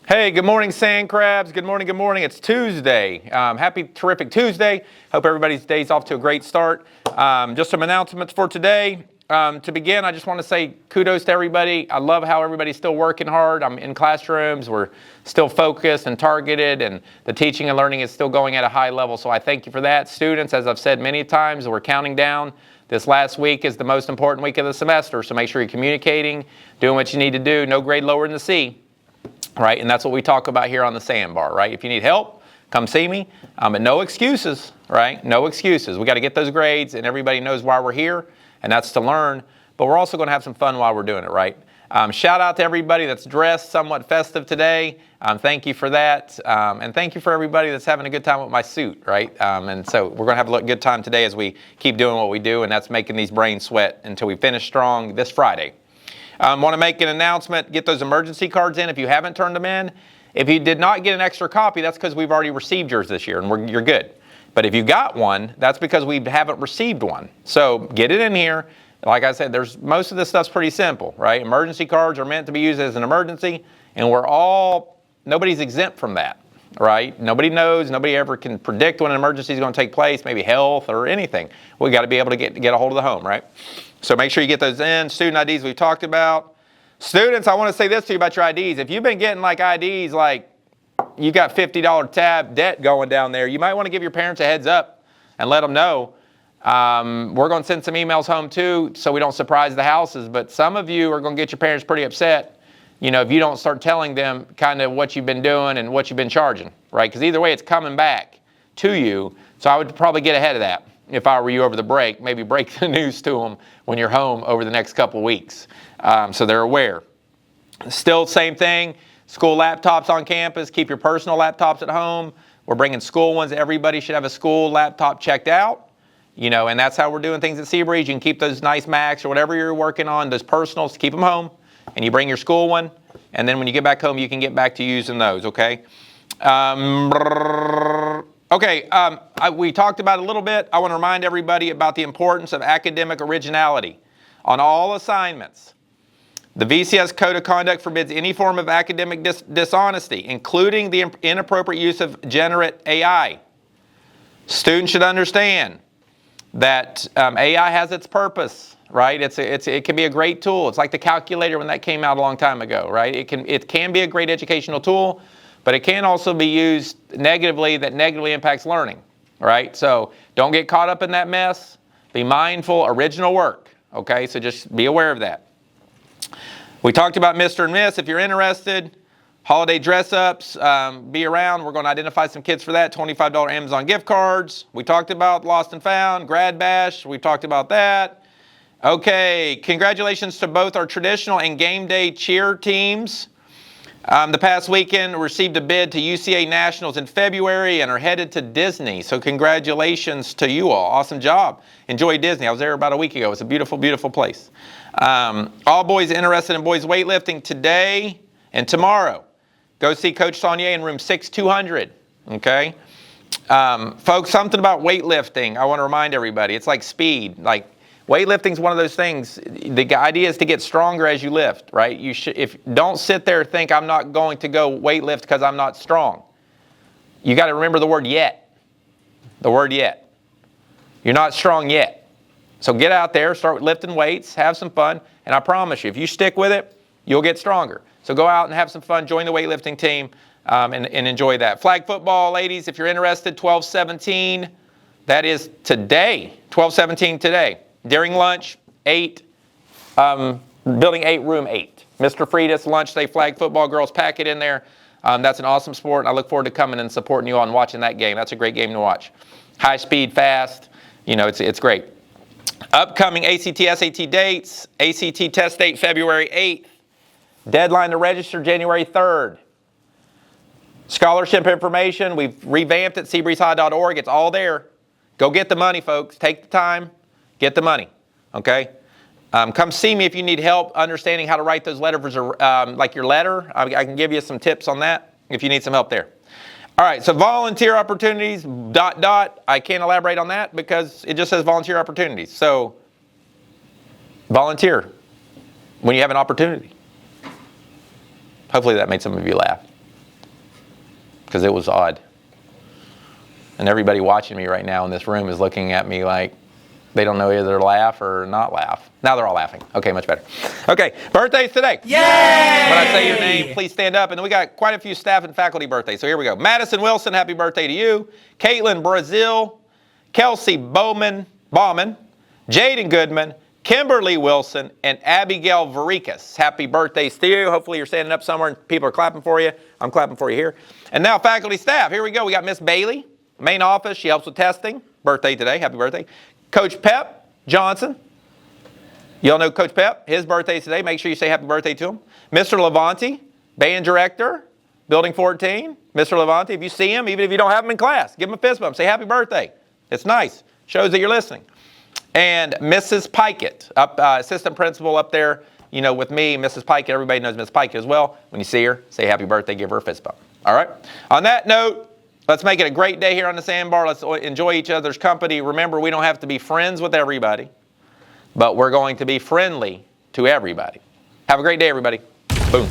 Hey, good morning, Sand Crabs. Good morning, good morning. It's Tuesday. Happy, terrific Tuesday. Hope everybody's day's off to a great start. Just some announcements for today. To begin, I just want to say kudos to everybody. I love how everybody's still working hard. I'm in classrooms. We're still focused and targeted, and the teaching and learning is still going at a high level. So I thank you for that. Students, as I've said many times, we're counting down. This last week is the most important week of the semester, so make sure you're communicating, doing what you need to do. No grade lower than the C. Right, and that's what we talk about here on the Sandbar, right? If you need help, come see me. But no excuses, right? No excuses. We got to get those grades, and everybody knows why we're here, and that's to learn. But we're also going to have some fun while we're doing it, right? Shout out to everybody that's dressed somewhat festive today. Thank you for that, and thank you for everybody that's having a good time with my suit, right? And so we're going to have a good time today as we keep doing what we do, and that's making these brains sweat until we finish strong this Friday. Want to make an announcement, get those emergency cards in if you haven't turned them in. If you did not get an extra copy, that's because we've already received yours this year and you're good. But if you got one, that's because we haven't received one. So get it in here. Like I said, most of this stuff's pretty simple, right? Emergency cards are meant to be used as an emergency, and nobody's exempt from that, right? Nobody knows, nobody ever can predict when an emergency is going to take place, maybe health or anything. We got to be able to get a hold of the home, right? So make sure you get those in. Student IDs we've talked about. Students, I want to say this to you about your IDs. If you've been getting like IDs like you got $50 tab debt going down there, you might want to give your parents a heads up and let them know. We're going to send some emails home too so we don't surprise the houses, but some of you are going to get your parents pretty upset, if you don't start telling them kind of what you've been doing and what you've been charging, right? Because either way, it's coming back to you. So I would probably get ahead of that. If I were you over the break, maybe break the news to them when you're home over the next couple weeks, so they're aware. Still, same thing, school laptops on campus. Keep your personal laptops at home. We're bringing school ones. Everybody should have a school laptop checked out, and that's how we're doing things at Seabreeze. You can keep those nice Macs or whatever you're working on, those personals, keep them home, and you bring your school one, and then when you get back home, you can get back to using those, okay? We talked about it a little bit. I want to remind everybody about the importance of academic originality on all assignments. The VCS Code of Conduct forbids any form of academic dishonesty, including the inappropriate use of generate AI. Students should understand that AI has its purpose, right? It can be a great tool. It's like the calculator when that came out a long time ago, right? It can be a great educational tool, but it can also be used negatively that negatively impacts learning, right? So don't get caught up in that mess. Be mindful, original work, okay? So just be aware of that. We talked about Mr. and Miss. If you're interested, holiday dress-ups, be around. We're going to identify some kids for that, $25 Amazon gift cards. We talked about Lost and Found, Grad Bash. We talked about that. Okay, congratulations to both our traditional and game day cheer teams. The past weekend received a bid to UCA Nationals in February and are headed to Disney. So congratulations to you all. Awesome job. Enjoy Disney. I was there about a week ago. It's a beautiful, beautiful place. All boys interested in boys weightlifting today and tomorrow, go see Coach Saunier in room 6200. Okay? Folks, something about weightlifting I want to remind everybody. It's like speed. Weightlifting is one of those things. The idea is to get stronger as you lift, right? Don't sit there and think I'm not going to go weightlift because I'm not strong. You got to remember the word yet. The word yet. You're not strong yet. So get out there, start lifting weights, have some fun, and I promise you, if you stick with it, you'll get stronger. So go out and have some fun, join the weightlifting team, and enjoy that. Flag football, ladies, if you're interested, 12/17. That is today, 12/17 today. During lunch, 8, Building 8, Room 8. Mr. Friedis, lunch day flag football. Girls, pack it in there. That's an awesome sport, and I look forward to coming and supporting you all and watching that game. That's a great game to watch. High speed, fast. It's great. Upcoming ACT, SAT dates. ACT test date February 8th. Deadline to register January 3rd. Scholarship information, we've revamped it, seabreezehigh.org. It's all there. Go get the money, folks. Take the time. Get the money, okay? Come see me if you need help understanding how to write those letters, like your letter. I can give you some tips on that if you need some help there. All right, so volunteer opportunities, ... I can't elaborate on that because it just says volunteer opportunities. So volunteer when you have an opportunity. Hopefully that made some of you laugh. because it was odd. And everybody watching me right now in this room is looking at me like they don't know either laugh or not laugh. Now they're all laughing. Okay, much better. Okay, birthdays today. Yay! When I say your name, please stand up. And then we got quite a few staff and faculty birthdays. So here we go. Madison Wilson, happy birthday to you. Caitlin Brazil, Kelsey Bauman, Jaden Goodman, Kimberly Wilson, and Abigail Varikas. Happy birthdays to you. Hopefully you're standing up somewhere and people are clapping for you. I'm clapping for you here. And now faculty staff. Here we go. We got Miss Bailey, main office. She helps with testing. Birthday today. Happy birthday. Coach Pep Johnson. You all know Coach Pep. His birthday today. Make sure you say happy birthday to him. Mr. Levante, band director, Building 14. Mr. Levante, if you see him, even if you don't have him in class, give him a fist bump. Say happy birthday. It's nice. Shows that you're listening. And Mrs. Pikett, assistant principal up there, you know, with me, Mrs. Pikett. Everybody knows Mrs. Pikett as well. When you see her, say happy birthday, give her a fist bump. All right? On that note, let's make it a great day here on the Sandbar. Let's enjoy each other's company. Remember, we don't have to be friends with everybody, but we're going to be friendly to everybody. Have a great day, everybody. Boom.